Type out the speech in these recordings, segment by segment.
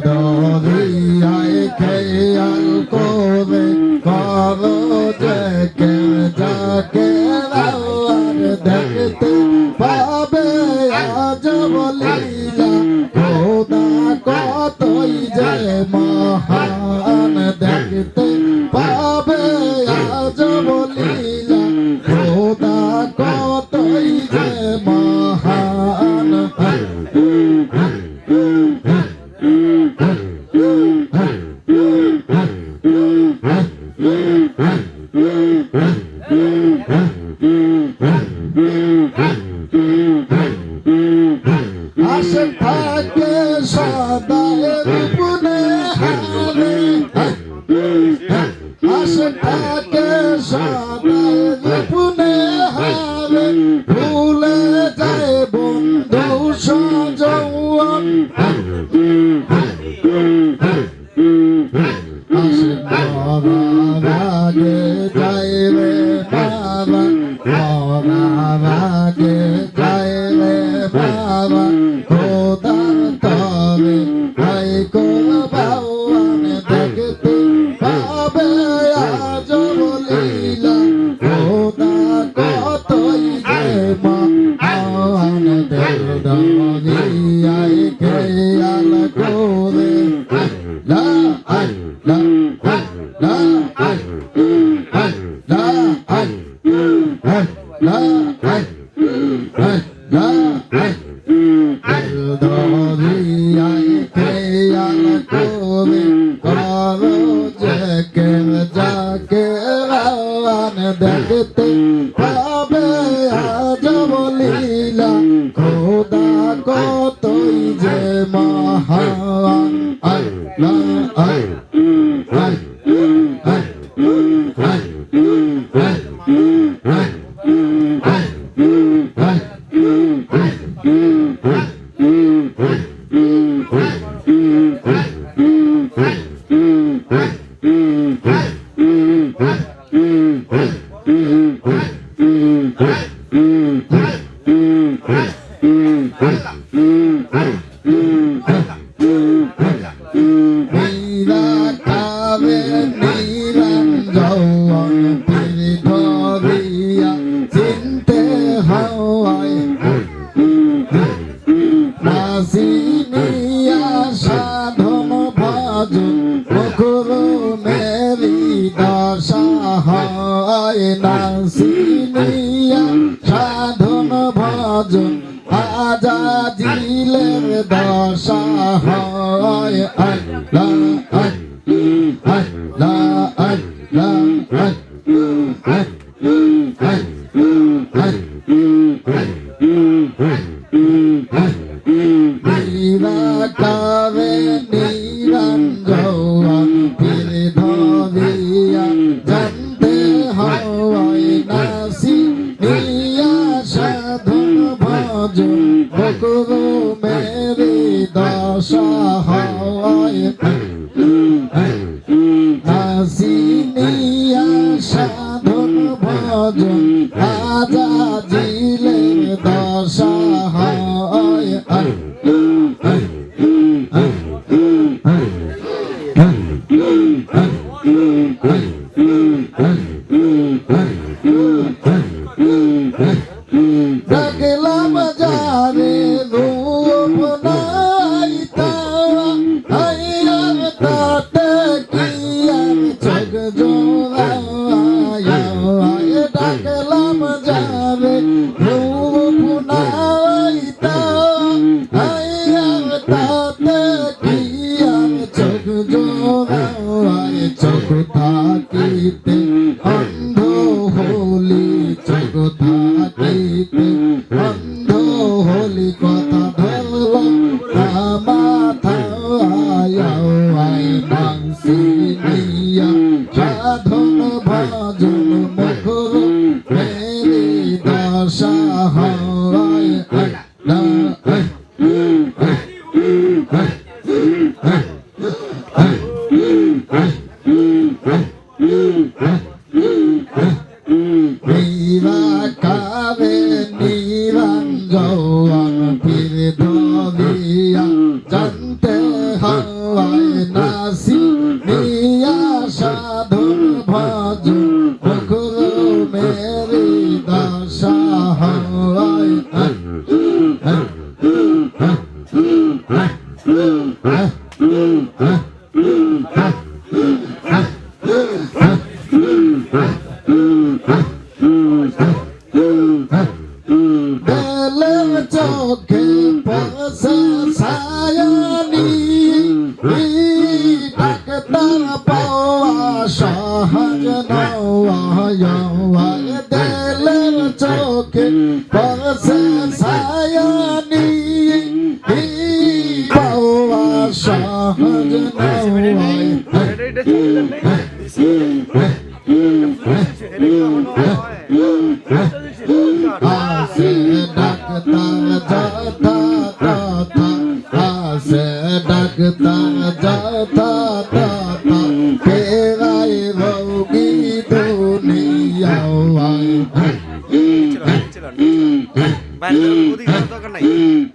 দরিয়ায় খেয়াল করে করো যে কে যাকে আর দেখতে পাবে আজ বলিলা খোদা কতই যে মহান দেখতে পাবে আজ বলিলা খোদা কতই যে মহান আশে থাকে সদায় রূপনে হারে আশে থাকে সদায় রূপনে হারে ভুলে যায় বন্ধু সজওয়ান আশে মরার আগে যায় রে বাবা মরার আগে যায় রে বাবা খোদার তরে ভাই কোরবান দেখতে পাবে আজ বলিলা খোদা কতই যে মহান দরিয়ায় খেয়াল করে লা লা লা লা লা দরিয়ায় খেয়াল করে করো যে কে যাকে রান দেখতে পাবে আজ বলিলা খোদা কতই যে মহান আল্লাহ সাধন ভজন মুখরো মেরি দশা হয় নাসিনিয়া সাধন ভজন আজা জিলের দশা হয় আল্লাহ আল্লাহ আল্লাহ নিরাকারে নিরঞ্জন পীর ধরিয়া জানতে হয় নাসি নিয়া সাধন ভজন বকুরু মেরি দশা হয় নাসি নিয়া সাধন ভজন আজা জিলের দশা হয় দেখলাম যারে রূপ নাই তারা হাইয়ার তাতে কি আর চোখ জোড়ায় দেখলাম যারে রূপ নাই তারা হাইয়ার তাতে কি আর চোখ জোড়ায় চোখ থাকিতে অন্ধ হলি চোখ থাকিতে অন্ধ হলি কথা ধরল মাথায় মাংসি নিয়া সাধন ভজন মুখর মেরি দশা হয় নিরাকারে নিরঞ্জন পীর ধরিয়া চোখে পয়সা সায়ানি ডাক্তার পাওয়া সহজ নয় দিলের চোখে পয়সা সায়ানি পাওয়া সহজ নয় আসে ডাক্তার যথা তথা আসে ডাক্তার যথা তথা ফেরাই রোগী দুনিয়ায়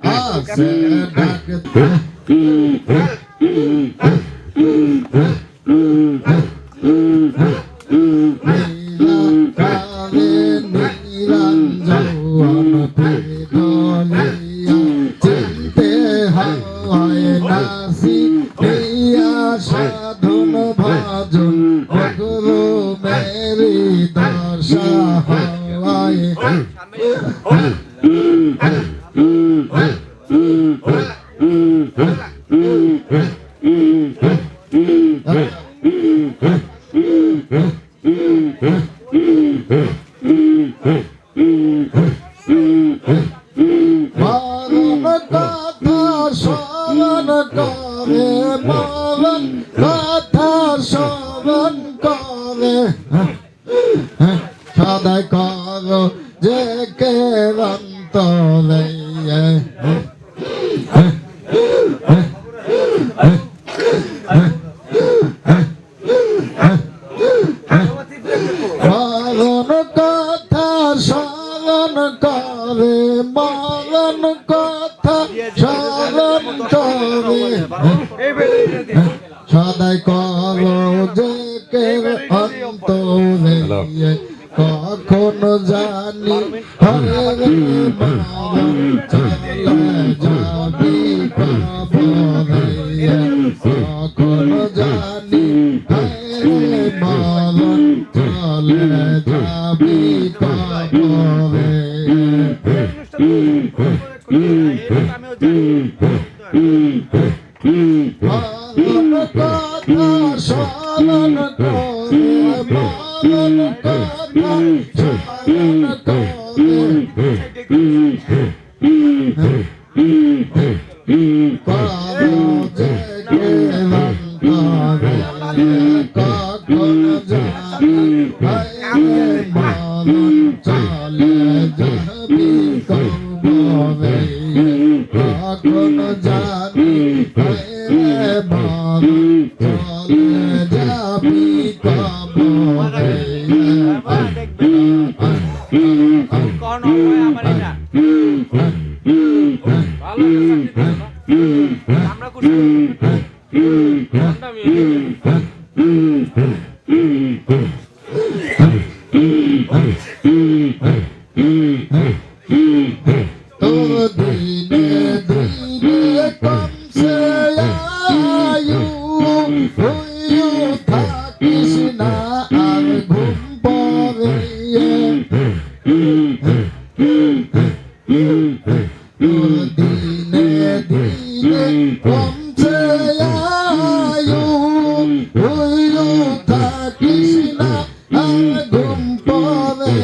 আসে ডাক্তার নিরঞ্জন চিনতে হয় নাসি সাধন ভজন গুরু মেরি দশা হয় মরণ কথা স্মরণ করে মরণ কথা স্মরণ করে সদাই কর যে কেরন্তরে মরণ কথা স্মরণ করে মরণ কথা স্মরণ করে সদাই কর যে অন্তরে কখন জানি হরে মরণ চলে যাবি কবরে কখন জানি হরে মরণ চলে যাবি কবরে মরণ কথা স্মরণ করে মরণ কথা স্মরণ করে পারো যে কেরন্তরে কখন জানি হরে মরণ চলে যাবি কবরে কখন জানি হরে মরণ চলে যাবি কবরে তো দিনে দিনে কমছে আয়ু হইও থাকিস না আর ঘুম পরে দিনে দিনে কমছে আয়ু হইও থাকিস না আর ঘুম পরে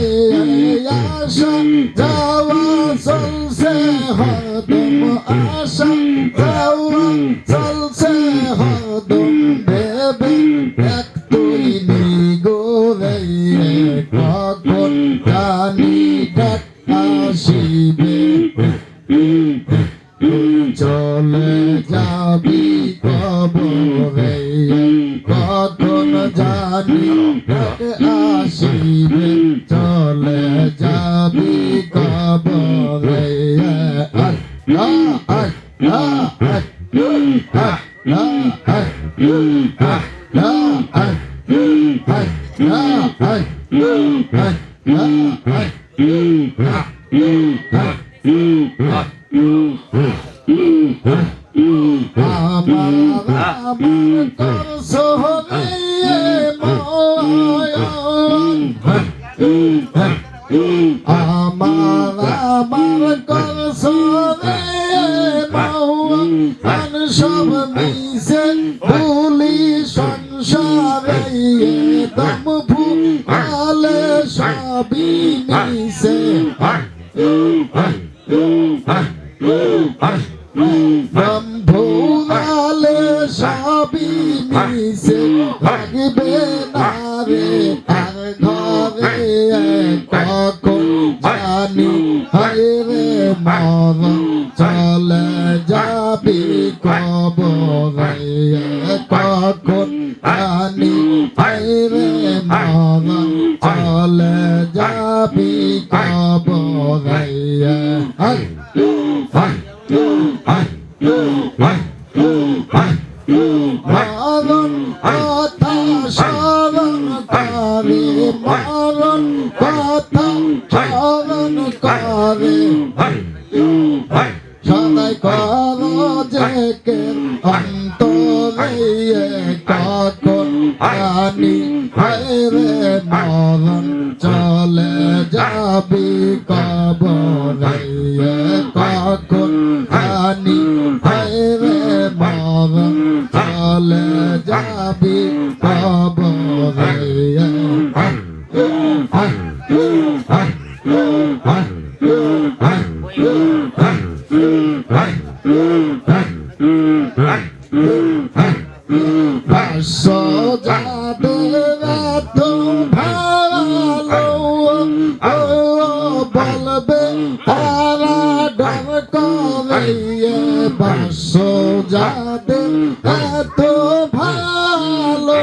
আশা যাওয়া চলছে হরদম আশা যাওয়া চলছে হরদম ভেবে এক তুই নিগোরে কখন জানি ডাক আসিবে চলে যাবি কবরে কখন জানি ডাক আসিবে চলে যাবি কবরে আমার করছো রে ময়ন আমার করছো রে ময়ন সব মিশে ভুলি সংসারে দম ভুলে সবই মিশে দম ভুলে সবই মিশে লাগবে না রে আর ঘরে কখন জানি হয় রে মরণ চলে যাবি কবরে কখন জানি হয় রে মরণ চলে যাবি কবরে মরণ কথা স্মরণ করে মরণ কথা স্মরণ করে সদাই কর যে কে অন্তরে কখন জানি হয় রে মরণ চলে যাবি কবরে কখন জানি হয় রে মরণ চলে যাবি কবরে যাদের এত ভালো বলবে তারা ডর করে বাসো যাদের এত ভালো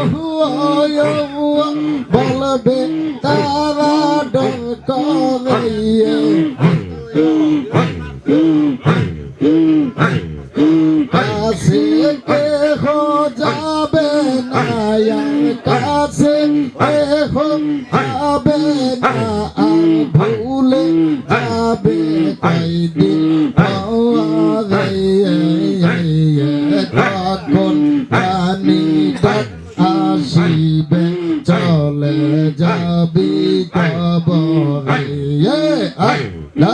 বলবে তারা ডর করে কাছে কেহ যাবে না কাছে কেহ যাবে না আর ভুলে যাবে কয়দিন কখন জানি আসিবে চলে যাবি কবরে লা লা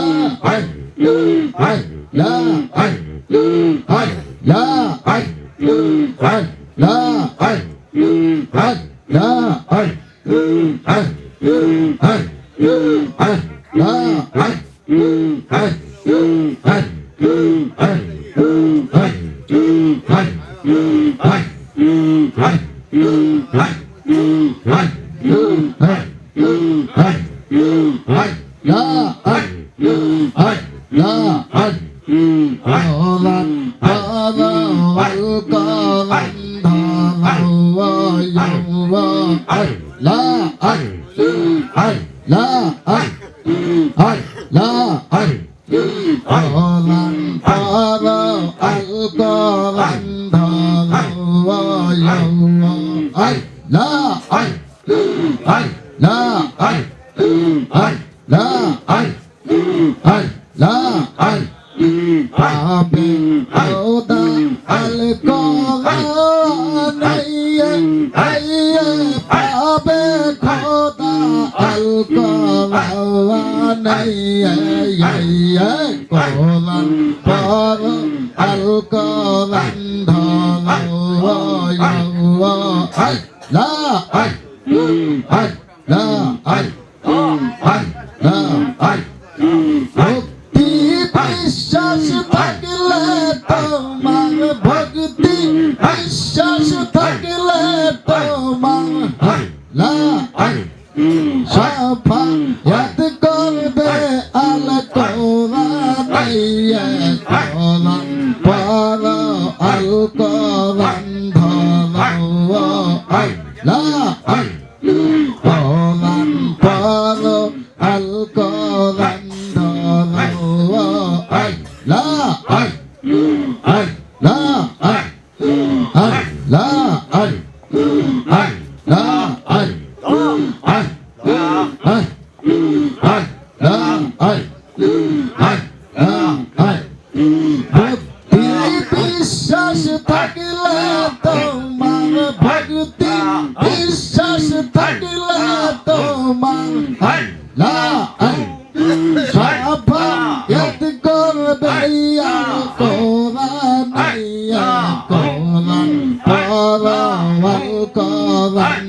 বিশ্বাস থাকলে তোমার ভক্তি বিশ্বাস থাকলে তোমার সাফায়াত করবে আল কোরআন কোরআন পর আল কোরআন ধরো লা কোরআন পর আল কোরআন ধরো লা লা লা থাকিলে তোমার ভক্তি বিশ্বাস থাকিলে তোমার আল্লাহ সাফায়াত করবে কোরআন কোরআন পরওয়াল কোরআন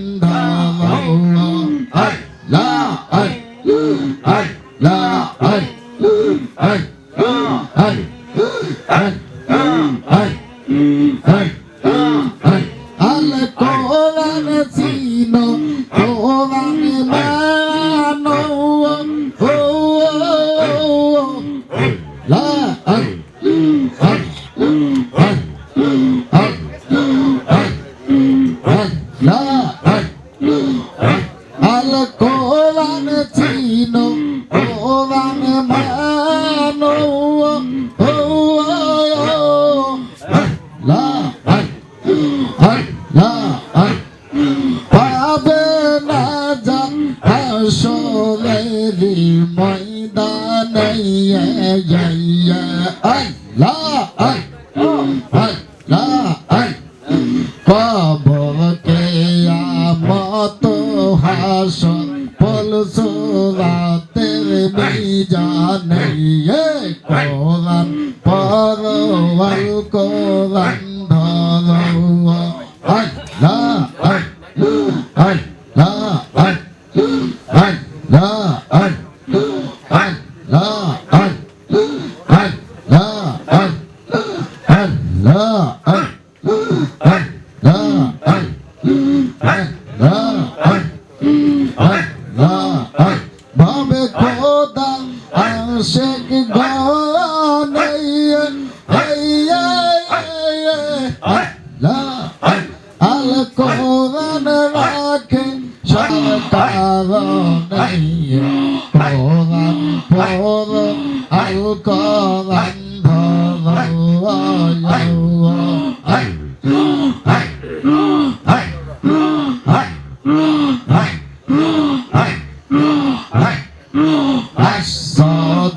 আল কোরআন সিনো কোরআন মানো আল কোরআন সিনো কোরআন মানো পাবে না জান হাসরের ময়দানে কবর কিয়ামত হাসর পুলসিরাতের মিজানে কোরআন পরওয়াল কোরআন ধরো ভাবে খোদা আশিক গানে আল কোরআন রাখে সরকারনে কোরআন পর আল কোরআন ধরো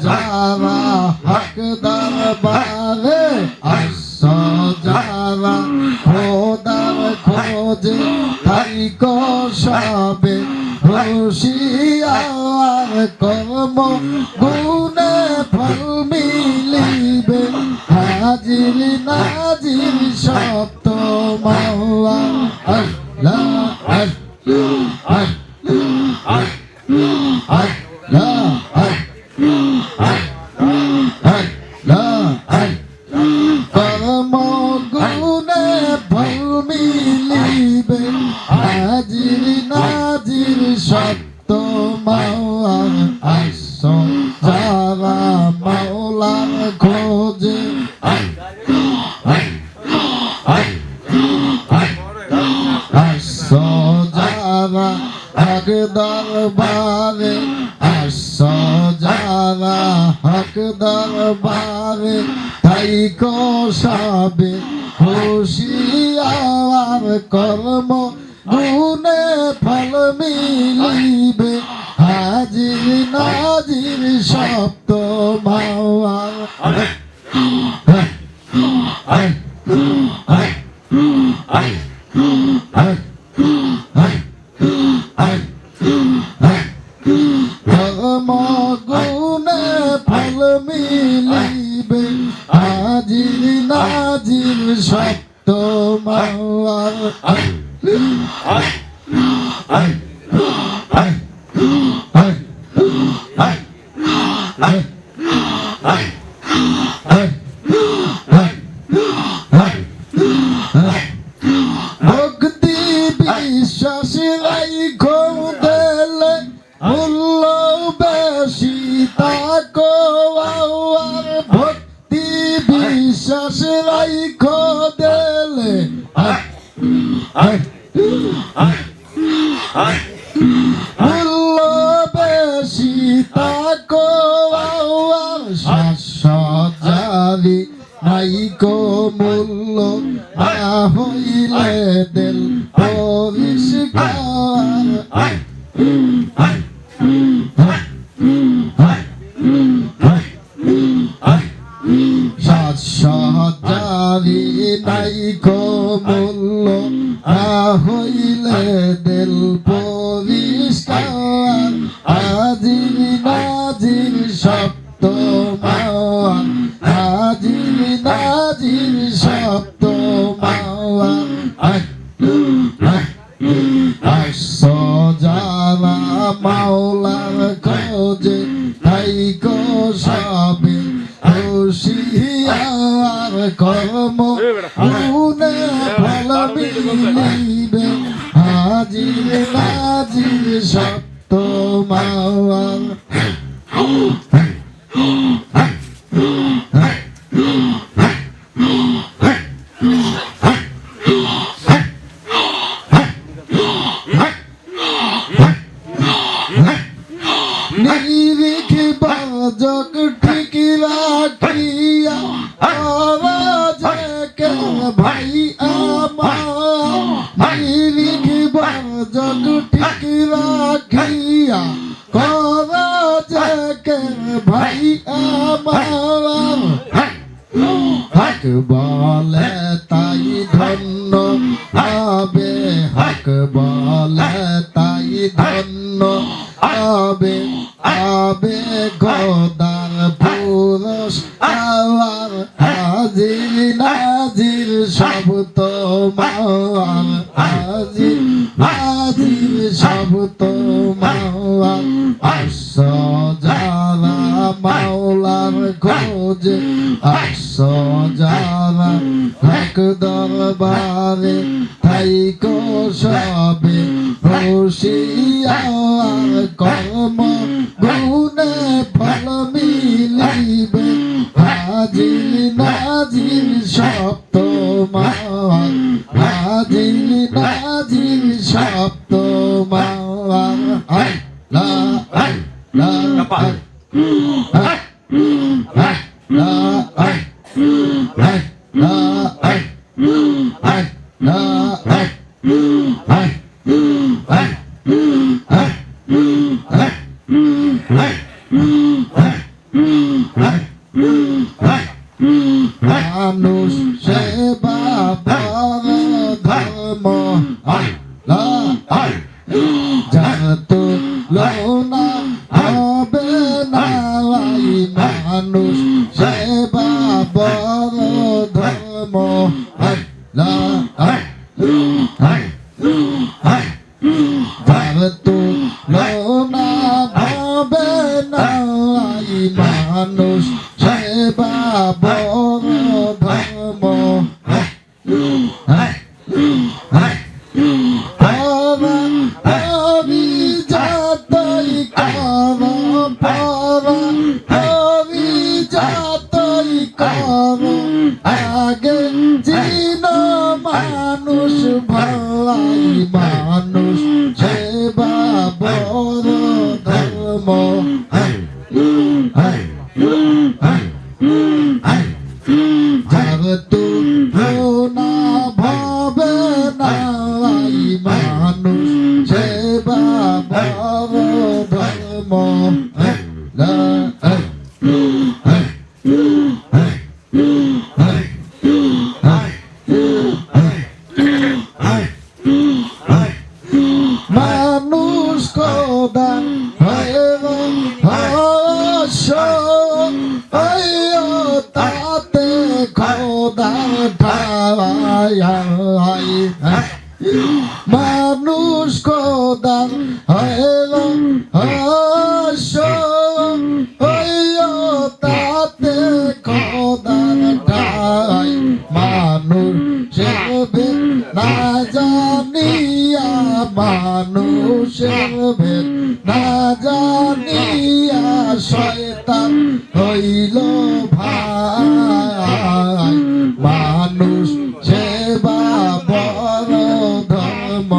যারা হক দরবারে যারা খোদার খোঁজে তাই কষাবে হুঁশিয়ার কর্ম গুণে ফল মিলিবে হাজির নাজির সপ্ত মাওয়া আল্লাহ কর্ম গুণে ফল মিলিবে হাজির নাজির সত্য মাওয়া আসো যারা মাওলার খোঁজে আসো যারা হক দরবারে আসো যারা হক দরবারে তাই কষাবে হুঁশিয়ার কর্ম গুণে ফল মিলিবে হাজির নাজির সপ্ত মাওয়ার কর্ম গুণে ফল মিলিবে হাজির নাজির সপ্ত মাওয়ার ভক্তি বিশ্বাস রাইখো দিলে মূল্য বেশি তাকো আর ভক্তি বিশ্বাস রাইখো দিলে মূল্য বেশি তাকো আর শাসজারি নাইকো মূল্য না হইলে দিল পরিষ্কার শাসজারি নারী নাই কমূল্য না হইলে দিল পরিষ্কার আজির নাজির সপ্ত মাওয়া আজির নাজির সপ্ত মাওয়া যারা মাওলার খোঁজে তাই সবে হুশিয়ার কর্ম গুণে ফল মিলিবে হাজির নাজির সপ্ত মাওয়া নিরিখ বাজক ঠিক রাখিয়া আওয়াজকে ভাই আমার নিরিখ বাজক ঠিক রাখিয়া আওয়াজকে ভাই আমার হক বলে তাই ধন্য হবে হক বলে তাই ধন্য হবে আবে খোদার পুরুষ আওয়ার হাজির নাজির সব তোমার হাজির নাজির সব তোমার আসো যারা মাওলার খোঁজে আসো যারা হক দরবারে থাইকো সবে হুশিয়ার কর্ম গুণে ফল মিলিবে হাজির নাজির সপ্ত মাওয়া হাজির নাজির সপ্ত মাওয়া আল্লাহ আল্লাহ মানুষ সেবা বড় ধর্ম যাত লোনা হবে না মানুষ সেবা বড় ধর্ম যাত লোনা হবে না মানুষ সেবা বড় ধর্ম অভিজাতই কর অভিজাতই কর আগে চিন মানুষ ভাই মানুষ সেবা বড় ধর্ম যারতু না ভাবে নাই মানুষ সেবা বড় ধর্ম মানুষ কোদান হয়ে তাতে খোদার ঠাই মানুষ কোদান হয়ে তাতে খোদার ঠাই মানুষের না জানিয়া মানুষের ভেদ না জানিয়া শয়তান হইল ভাই মানুষ সেবা বড় ধর্ম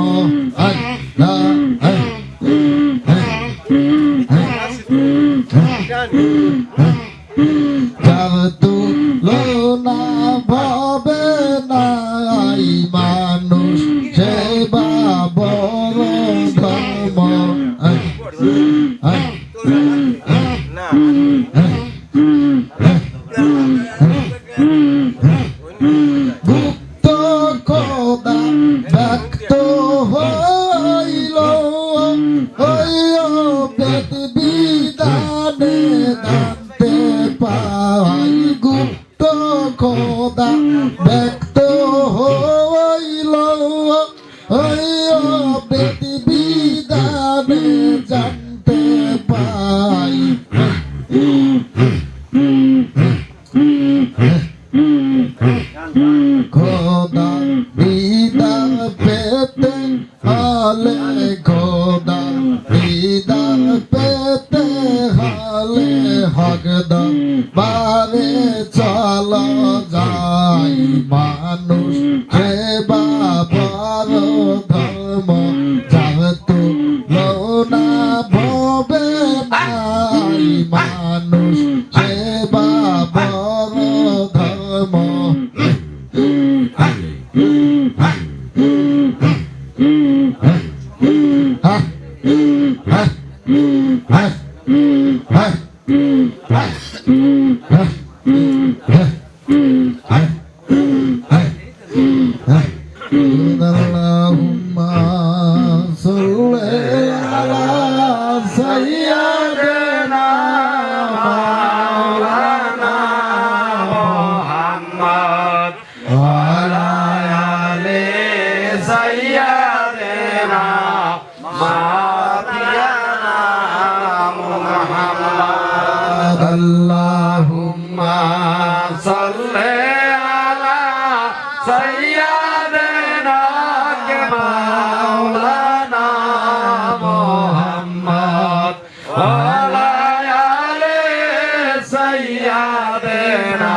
যার তুলনা ভাবে নাই মানুষ সেবা বড় ধর্ম গুপ্ত খোদা ব্যক্ত হইল ওই বেদ বিধানে জানতে পাই গুপ্ত খোদা ব্যক্ত হইল ওই বেদ বিধানে জানতে পাই খোদা বিদান পেতে হলে খোদা বিদান পেতে হলে হকদম বারে চলা যায় মানুষ সেবা বড় ধর্ম যাহতু লোনা ভবে নাই মানুষ সেবা বড় ধর্ম Allahumma salli ala sayyidina maulana Muhammad wa ala ali sayyidina maulana Muhammad Allahumma salli ala sayyidina maulana Muhammad wa ala ali sayyidina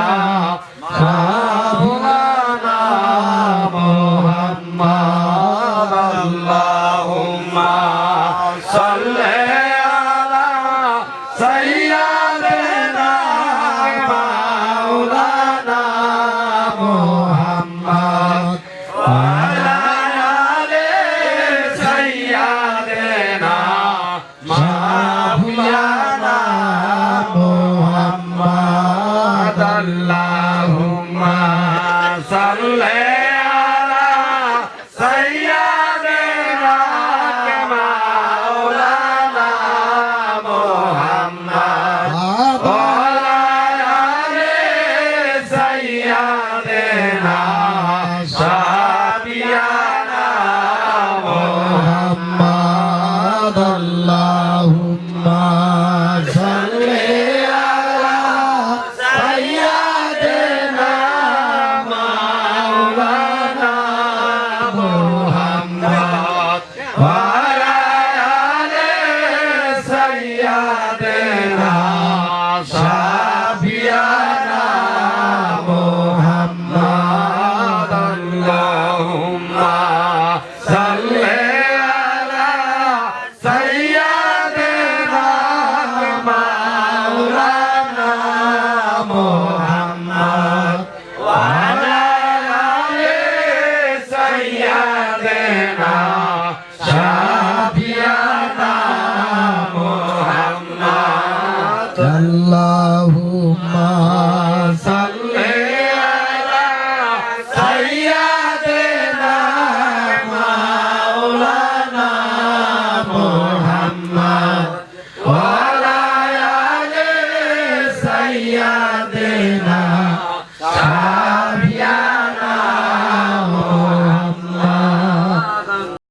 maulana Muhammad Allahumma salli ala sayyidina maulana Muhammad wa ala ali sayyidina maulana Muhammad Allahumma salli ala sayyidina maulana Muhammad wa ala ali sayyidina shafi'ana Muhammad Allahumma salli ala sayyidina maulana Muhammad wa ala ali sayyidina shafi'ana Muhammad Allahumma salli ala sayyidina maulana Muhammad wa ala ali sayyidina shafi'ana Muhammad Allahumma salli ala sayyidina maulana Muhammad wa ala ali sayyidina